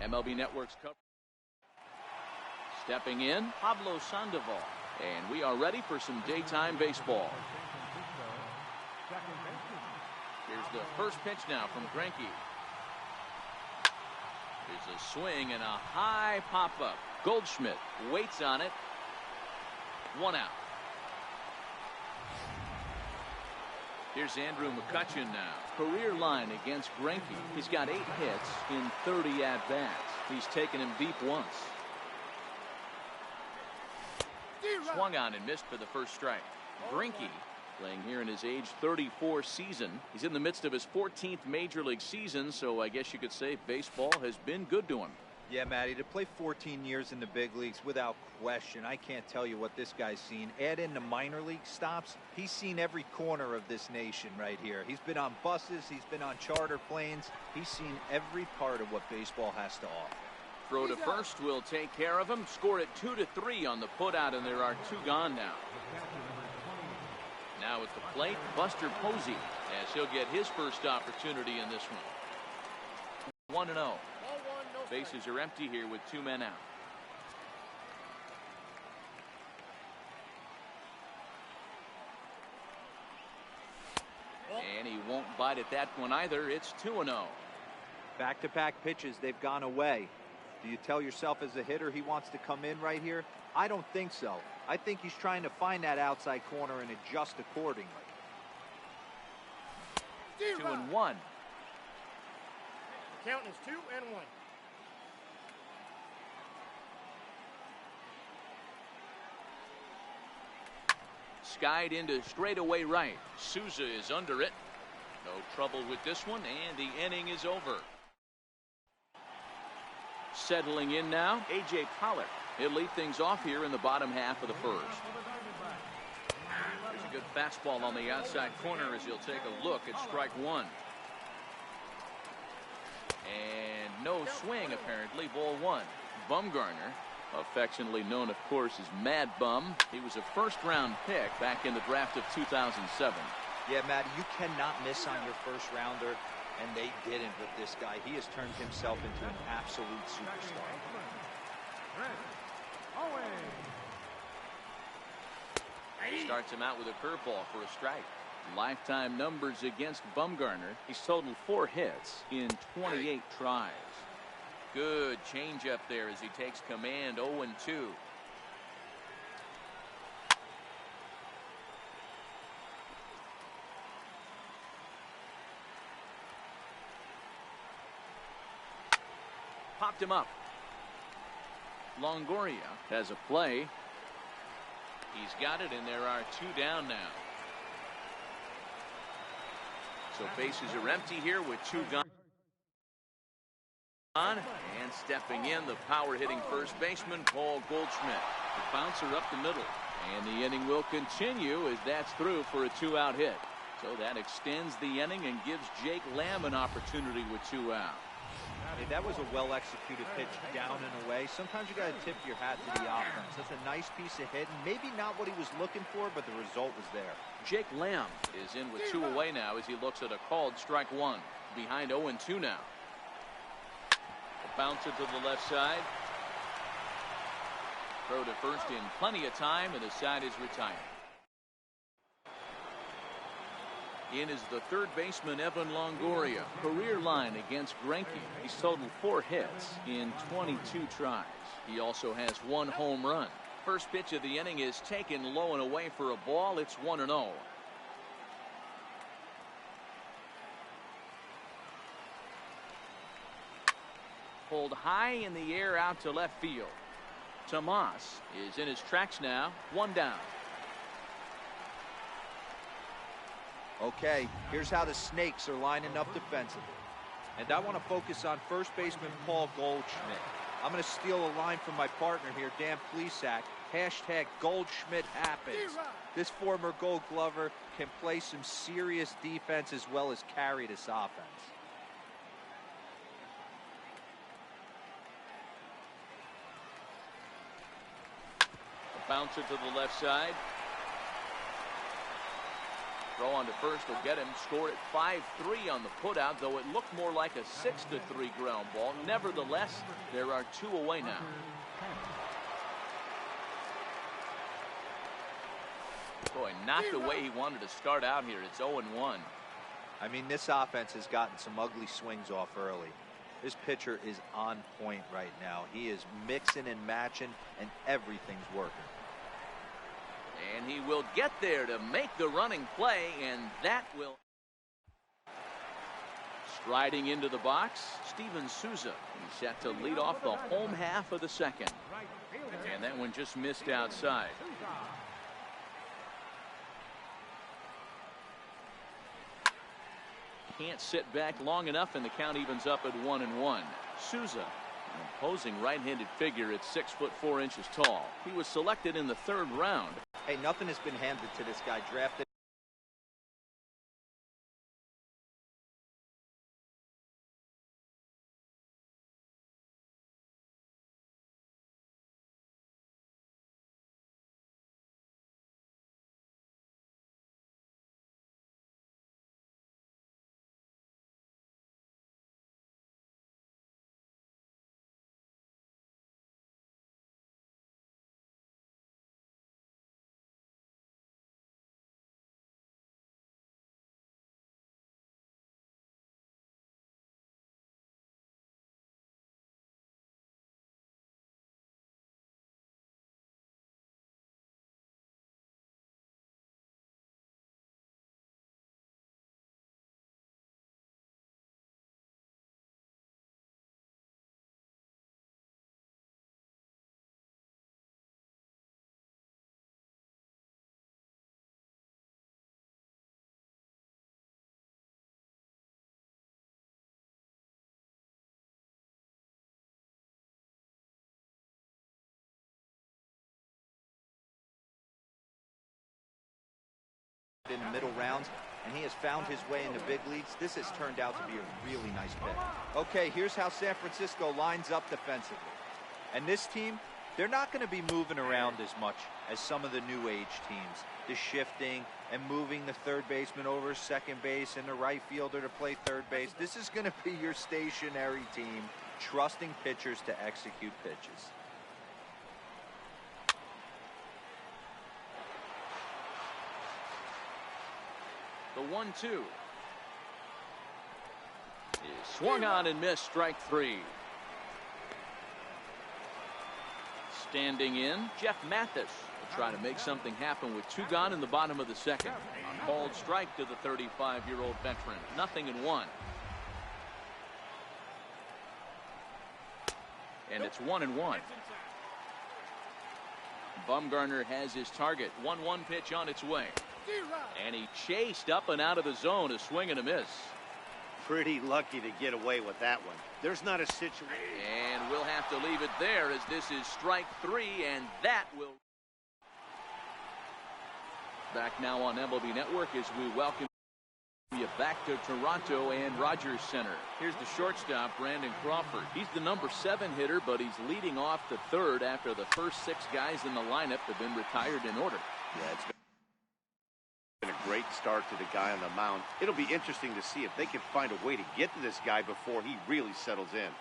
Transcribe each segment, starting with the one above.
MLB Network's coverage. Stepping in, Pablo Sandoval. And we are ready for some daytime baseball. Here's the first pitch now from Greinke. There's a swing and a high pop-up. Goldschmidt waits on it. 1 out. Here's Andrew McCutchen now. Career line against Greinke. He's got 8 hits in 30 at-bats. He's taken him deep once. Swung on and missed for the first strike. Greinke playing here in his age 34 season. He's in the midst of his 14th major league season, so I guess you could say baseball has been good to him. Yeah, Matty, to play 14 years in the big leagues without question, I can't tell you what this guy's seen. Add in the minor league stops, he's seen every corner of this nation right here. He's been on buses, he's been on charter planes, he's seen every part of what baseball has to offer. Throw to first will take care of him. Score it 2-3 on the putout, and there are 2 gone now. Now at the plate, Buster Posey, as he'll get his first opportunity in this one. 1-0. Bases are empty here with 2 men out. And he won't bite at that one either. It's 2-0. Back-to-back pitches, they've gone away. Do you tell yourself as a hitter he wants to come in right here? I don't think so. I think he's trying to find that outside corner and adjust accordingly. 2-1. Count is 2-1. Skied into straightaway right. Souza is under it. No trouble with this one, and the inning is over. Settling in now, A.J. Pollard. He'll lead things off here in the bottom half of the first. There's a good fastball on the outside corner as he'll take a look at strike 1. And no swing, apparently. Ball 1. Bumgarner, affectionately known, of course, as Mad Bum. He was a first-round pick back in the draft of 2007. Yeah, Matt, you cannot miss on your first-rounder. And they didn't with this guy. He has turned himself into an absolute superstar. Starts him out with a curveball for a strike. Lifetime numbers against Bumgarner. He's totaled 4 hits in 28 tries. Good changeup there as he takes command. 0-2. Popped him up. Longoria has a play. He's got it, and there are 2 down now. So bases are empty here with 2 gone. And stepping in, the power-hitting first baseman, Paul Goldschmidt. The bouncer up the middle. And the inning will continue as that's through for a 2-out hit. So that extends the inning and gives Jake Lamb an opportunity with 2 out. Hey, that was a well-executed pitch down and away. Sometimes you got to tip your hat to the offense. That's a nice piece of hitting. Maybe not what he was looking for, but the result was there. Jake Lamb is in with 2 away now as he looks at a called strike 1. Behind 0-2 now. A bouncer to the left side. Throw to first in plenty of time, and the side is retired. In is the third baseman, Evan Longoria. Career line against Greinke. He's totaled 4 hits in 22 tries. He also has 1 home run. First pitch of the inning is taken low and away for a ball. It's 1-0. Pulled high in the air out to left field. Tomas is in his tracks now. 1 down. Okay, here's how the Snakes are lining up defensively. And I want to focus on first baseman Paul Goldschmidt. I'm going to steal a line from my partner here, Dan Plesac. Hashtag Goldschmidt happens. This former Gold Glover can play some serious defense as well as carry this offense. A bouncer to the left side. Throw on to first will get him. Scored at 5-3 on the putout, though it looked more like a 6-3 ground ball. Nevertheless, there are 2 away now. Boy, not the way he wanted to start out here. It's 0-1. I mean, this offense has gotten some ugly swings off early. This pitcher is on point right now. He is mixing and matching, and everything's working. And he will get there to make the running play, and that will. Striding into the box, Steven Souza. He's set to lead off the home half of the second. And that one just missed outside. Can't sit back long enough, and the count evens up at 1-1. Souza, an imposing right-handed figure at 6'4" tall. He was selected in the 3rd round. Hey, nothing has been handed to this guy. Drafted. In the middle rounds, and he has found his way in the big leagues. This has turned out to be a really nice pick. Okay, here's how San Francisco lines up defensively. And this team, they're not going to be moving around as much as some of the new age teams. The shifting and moving the third baseman over second base and the right fielder to play third base. This is going to be your stationary team, trusting pitchers to execute pitches. The 1-2 is swung on and missed. Strike 3. Standing in, Jeff Mathis will try to make something happen with 2 gone in the bottom of the second. On called strike to the 35-year-old veteran. 0-1. And it's 1-1. Bumgarner has his target. 1-1 pitch on its way. And he chased up and out of the zone, a swing and a miss. Pretty lucky to get away with that one. There's not a situation. And we'll have to leave it there, as this is strike 3, and that will. Back now on MLB Network as we welcome you back to Toronto and Rogers Center. Here's the shortstop, Brandon Crawford. He's the number 7 hitter, but he's leading off the 3rd after the first 6 guys in the lineup have been retired in order. Yeah, it's been a great start to the guy on the mound. It'll be interesting to see if they can find a way to get to this guy before he really settles in.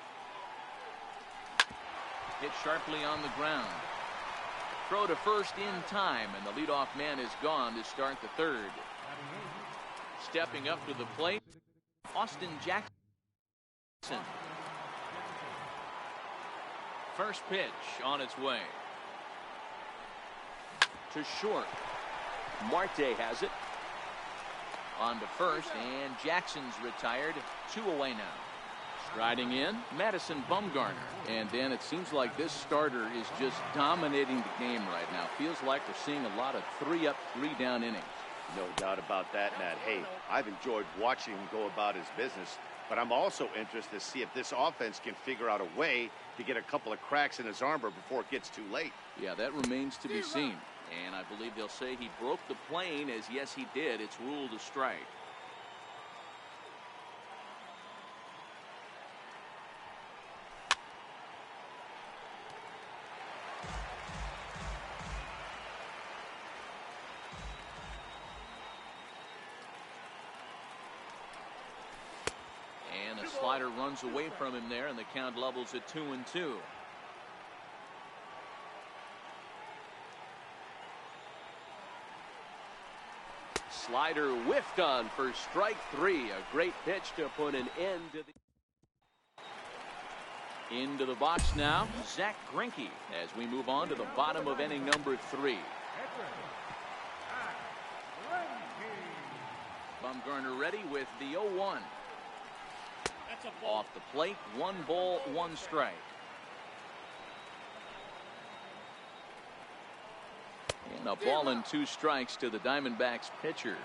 Hit sharply on the ground. Throw to first in time, and the leadoff man is gone to start the 3rd. Stepping up to the plate, Austin Jackson. First pitch on its way. To short. Marte has it. On to first, and Jackson's retired. 2 away now. Striding in, Madison Bumgarner. And Dan, it seems like this starter is just dominating the game right now. Feels like we're seeing a lot of 3-up, 3-down innings. No doubt about that, Matt. Hey, I've enjoyed watching him go about his business, but I'm also interested to see if this offense can figure out a way to get a couple of cracks in his armor before it gets too late. Yeah, that remains to be seen. And I believe they'll say he broke the plane, as yes, he did. It's ruled a strike. And a slider runs away from him there, and the count levels at 2-2. Slider whiffed on for strike 3. A great pitch to put an end to the... Into the box now, Zach Greinke, as we move on to the bottom of inning number 3. Bumgarner ready with the 0-1. Off the plate, 1 ball, 1 strike. And a ball and 2 strikes to the Diamondbacks pitcher.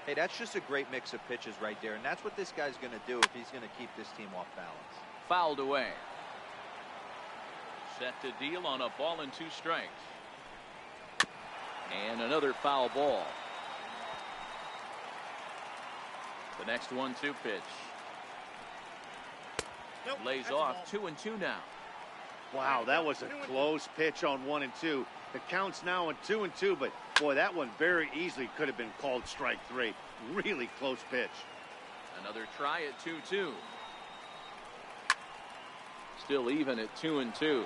Hey, that's just a great mix of pitches right there, and that's what this guy's going to do if he's going to keep this team off balance. Fouled away. Set to deal on a ball and 2 strikes. And another foul ball. The next 1-2 pitch. Lays off 2-2 now. Wow, that was a close pitch on 1 and 2. The count's now on 2-2, but boy, that one very easily could have been called strike 3. Really close pitch. Another try at 2-2. Still even at 2-2.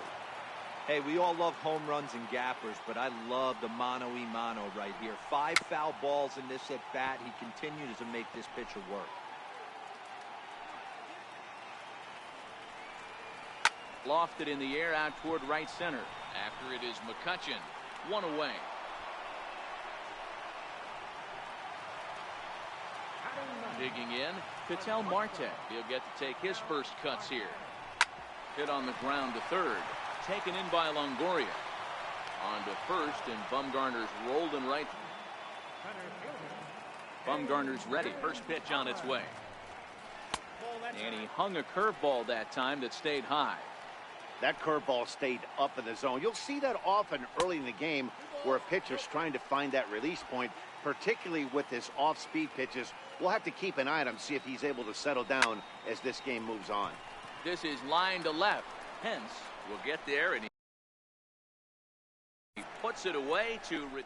Hey, we all love home runs and gappers, but I love the mano-y-mano right here. 5 foul balls in this at bat. He continues to make this pitcher work. Lofted in the air out toward right center. After it is McCutchen. 1 away. Digging in, Ketel Marte. He'll get to take his first cuts here. Hit on the ground to third. Taken in by Longoria. On to first, and Bumgarner's rolled in right. Bumgarner's ready. First pitch on its way. And he hung a curveball that time that stayed high. That curveball stayed up in the zone. You'll see that often early in the game where a pitcher's trying to find that release point, particularly with his off-speed pitches. We'll have to keep an eye on him, see if he's able to settle down as this game moves on. This is line to left. Hence will get there, and he puts it away to retire.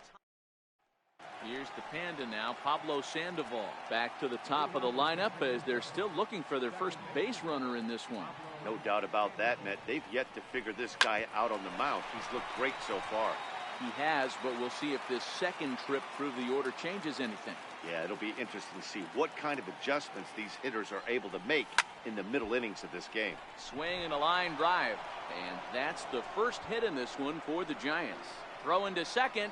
Here's the Panda now, Pablo Sandoval. Back to the top of the lineup as they're still looking for their first base runner in this one. No doubt about that, Matt. They've yet to figure this guy out on the mound. He's looked great so far. He has, but we'll see if this second trip through the order changes anything. Yeah, it'll be interesting to see what kind of adjustments these hitters are able to make in the middle innings of this game. Swing and a line drive. And that's the first hit in this one for the Giants. Throw into second.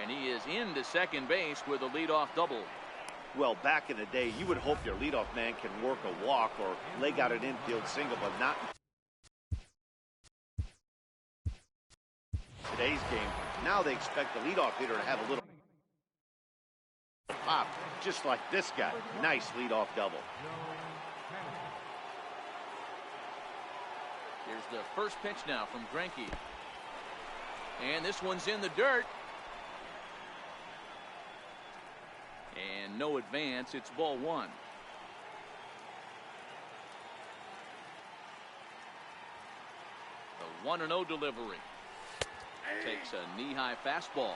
And he is into second base with a leadoff double. Well, back in the day, you would hope your leadoff man can work a walk or leg out an infield single, but not today's game. Now they expect the leadoff hitter to have a little pop, just like this guy. Nice leadoff double. Here's the first pitch now from Greinke. And this one's in the dirt. And no advance. It's ball 1. The 1-0 delivery. Takes a knee-high fastball.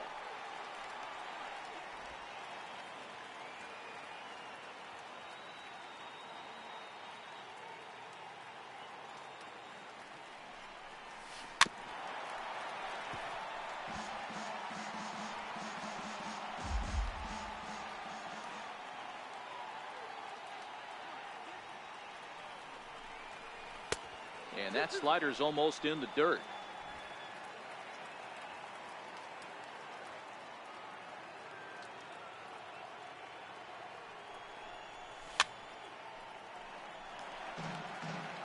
And that slider's almost in the dirt.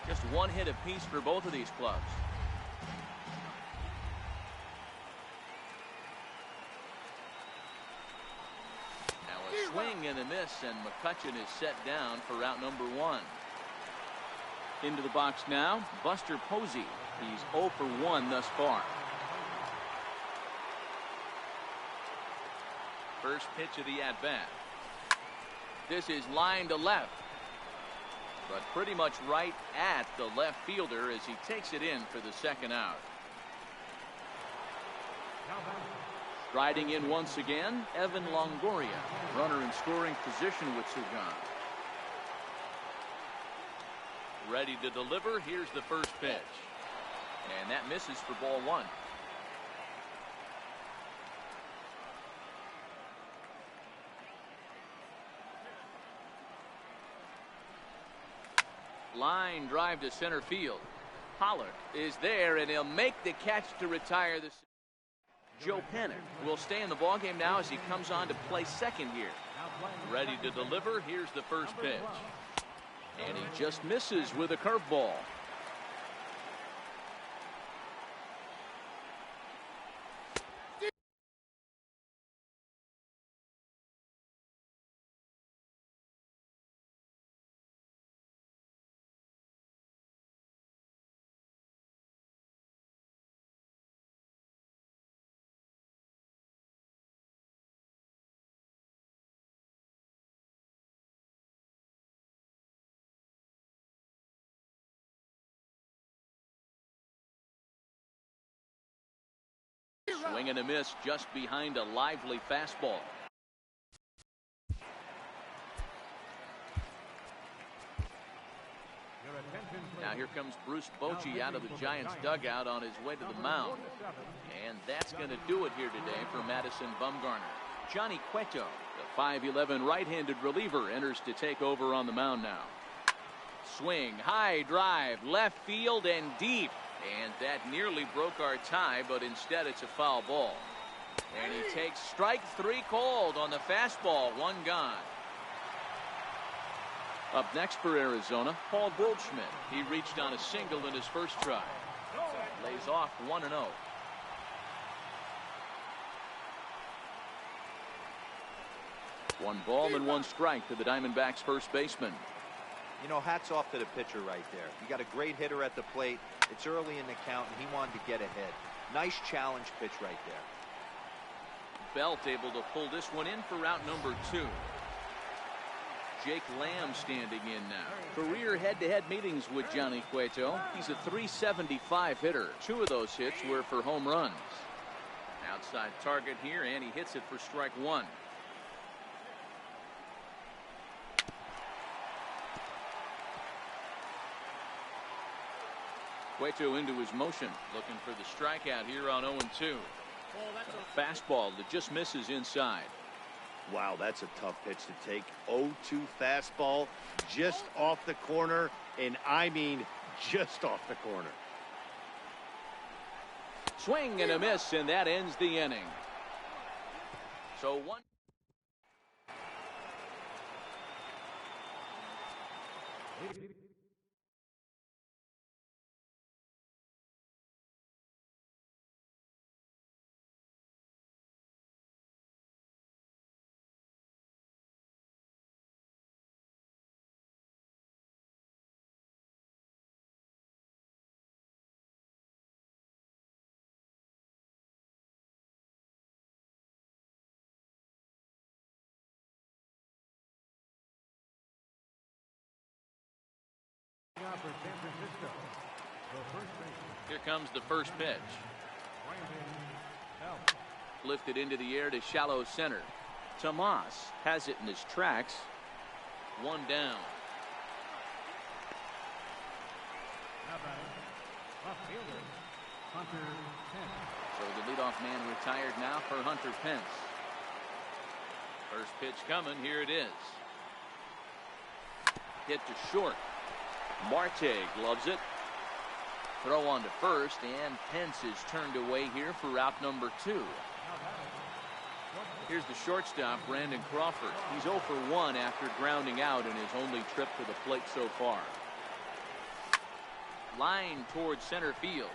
Just one hit apiece for both of these clubs. Now a swing and a miss, and McCutchen is set down for route number 1. Into the box now, Buster Posey. He's 0 for 1 thus far. First pitch of the at-bat. This is line to left, but pretty much right at the left fielder as he takes it in for the second out. Striding in once again, Evan Longoria. Runner in scoring position with Sugan. Ready to deliver. Here's the first pitch. And that misses for ball one. Line drive to center field. Pollard is there, and he'll make the catch to retire this. Joe Panic will stay in the ballgame now as he comes on to play second here. Ready to deliver. Here's the first pitch. And he just misses with a curveball. Swing and a miss just behind a lively fastball. Now here comes Bruce Bochy out of the Giants dugout on his way to the mound. And that's going to do it here today for Madison Bumgarner. Johnny Cueto, the 5'11" right-handed reliever, enters to take over on the mound now. Swing, high drive, left field and deep. And that nearly broke our tie, but instead it's a foul ball. And he takes strike three called on the fastball. One gone. Up next for Arizona, Paul Goldschmidt. He reached on a single in his first try. Lays off 1-0. One ball and one strike to the Diamondbacks first baseman. You know, hats off to the pitcher right there. You got a great hitter at the plate. It's early in the count, and he wanted to get ahead. Nice challenge pitch right there. Belt able to pull this one in for route number 2. Jake Lamb standing in now. Career head-to-head meetings with Johnny Cueto. He's a .375 hitter. 2 of those hits were for home runs. Outside target here, and he hits it for strike 1. Cueto into his motion, looking for the strikeout here on 0-2. A fastball that just misses inside. Wow, that's a tough pitch to take. 0-2 fastball just off the corner, and I mean just off the corner. Swing and a miss, and that ends the inning. So one. Here comes the first pitch. Lifted into the air to shallow center. Tomas has it in his tracks. One down. So the leadoff man retired now for Hunter Pence. First pitch coming. Here it is. Hit to short. Marte gloves it. Throw on to first, and Pence is turned away here for out number 2. Here's the shortstop, Brandon Crawford. He's 0 for 1 after grounding out in his only trip to the plate so far. Line towards center field.